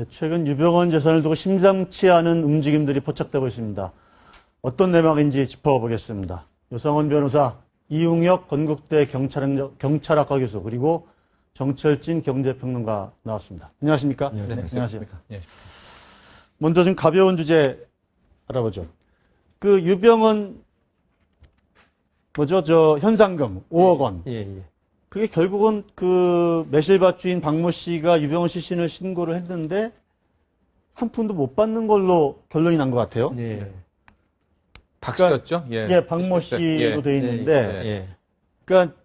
네, 최근 유병헌 재산을 두고 심상치 않은 움직임들이 포착되고 있습니다. 어떤 내막인지 짚어보겠습니다. 유성원 변호사, 이웅혁 건국대 경찰학과 교수, 그리고 정철진 경제평론가 나왔습니다. 안녕하십니까? 네, 안녕하세요. 네. 먼저 좀 가벼운 주제 알아보죠. 그 유병헌 현상금 5억 원. 예. 그게 결국은 그 매실밭 주인 박모 씨가 유병헌 시신을 신고를 했는데 한 푼도 못 받는 걸로 결론이 난 것 같아요. 예. 박 씨였죠? 예, 박모 씨로 돼 있는데, 예. 그러니까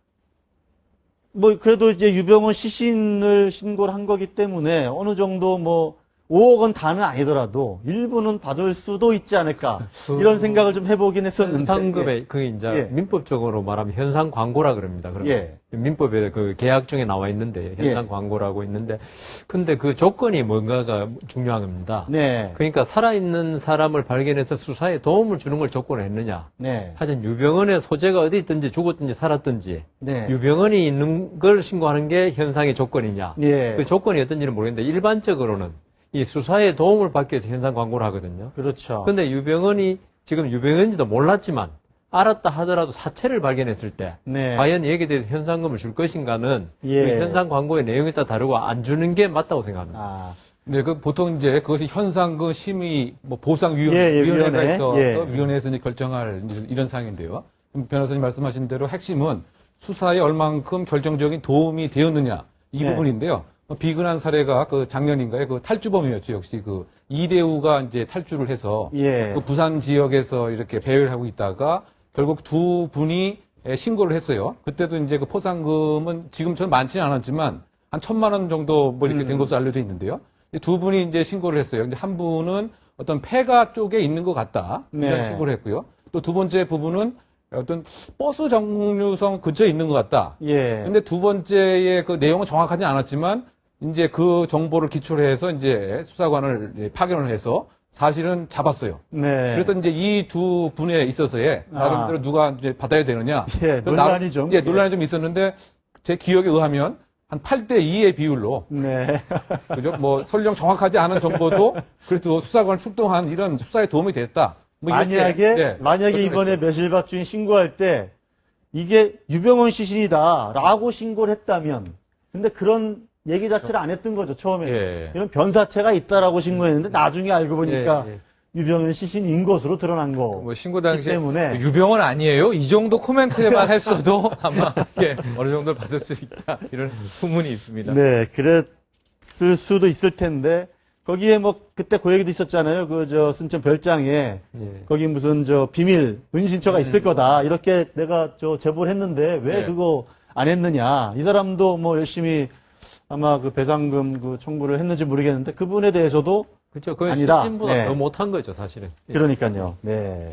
뭐 그래도 이제 유병헌 시신을 신고를 한 거기 때문에 어느 정도 뭐 5억 원 다는 아니더라도 일부는 받을 수도 있지 않을까 이런 생각을 좀 해보긴 했었는데. 현상금에 그게 이제 민법적으로 말하면 현상 광고라 그럽니다. 그러면 민법에 그 계약중에 나와 있는데 현상 광고라고 있는데, 근데 그 조건이 뭔가가 중요한 겁니다. 네. 그러니까 살아있는 사람을 발견해서 수사에 도움을 주는 걸 조건으로 했느냐. 네. 하여튼 유병헌의 소재가 어디 있든지 죽었든지 살았든지 네. 유병헌이 있는 걸 신고하는 게 현상의 조건이냐. 예. 그 조건이 어떤지는 모르겠는데 일반적으로는 이 수사에 도움을 받기 위해서 현상 광고를 하거든요. 그렇죠. 근데 유병헌이 지금 유병헌인지도 몰랐지만 알았다 하더라도 사체를 발견했을 때 과연 여기에 대해서 현상금을 줄 것인가는 그 현상 광고의 내용에 따라 다르고 안 주는 게 맞다고 생각합니다. 네, 그 보통 이제 그것이 현상금 심의 보상위원회가 있어서 위원회에서 이제 결정할 이런 사항인데요. 변호사님 말씀하신 대로 핵심은 수사에 얼만큼 결정적인 도움이 되었느냐 이 부분인데요. 비근한 사례가 그 작년인가요? 그 탈주범이었죠. 역시 그 이대우가 이제 탈주를 해서 그 부산 지역에서 이렇게 배회를 하고 있다가 결국 두 분이 신고를 했어요. 그때도 이제 그 포상금은 지금처럼 많지는 않았지만 한 1,000만 원 정도 뭐 이렇게 된 것으로 알려져 있는데요. 두 분이 이제 신고를 했어요. 근데 한 분은 어떤 폐가 쪽에 있는 것 같다. 이런 신고를 했고요. 또 두 번째 부분은 어떤 버스 정류성 근처에 있는 것 같다. 근데 두 번째의 그 내용은 정확하지 않았지만 이제 그 정보를 기초로 해서 이제 수사관을 파견을 해서 사실은 잡았어요. 그래서 이제 이 두 분에 있어서의 나름대로 누가 이제 받아야 되느냐. 논란이 좀 있었는데 제 기억에 의하면 한 8대2의 비율로. 그죠? 뭐 설령 정확하지 않은 정보도 그래도 수사관을 출동한 이런 수사에 도움이 됐다. 뭐 만약에 이번에 매실밭 주인 신고할 때 이게 유병헌 시신이다라고 신고를 했다면, 근데 그런 얘기 자체를 안 했던 거죠, 처음에. 이런 변사체가 있다라고 신고했는데 나중에 알고 보니까 유병헌 시신인 것으로 드러난 거. 뭐 신고 당시에 때문에 유병헌 아니에요? 이 정도 코멘트만 했어도 아마 어느 정도를 받을 수 있다. 이런 후문이 있습니다. 네, 그랬을 수도 있을 텐데 거기에 뭐 그때 그 얘기도 있었잖아요. 그 순천 별장에 거기 무슨 비밀 은신처가 있을 거다. 이렇게 내가 제보를 했는데 왜 그거 안 했느냐. 이 사람도 뭐 열심히 아마 그 배상금 그 청구를 했는지 모르겠는데 그분에 대해서도 그렇죠. 그 아니라 시신보다 더 못한 거죠, 사실은. 그러니까요. 네.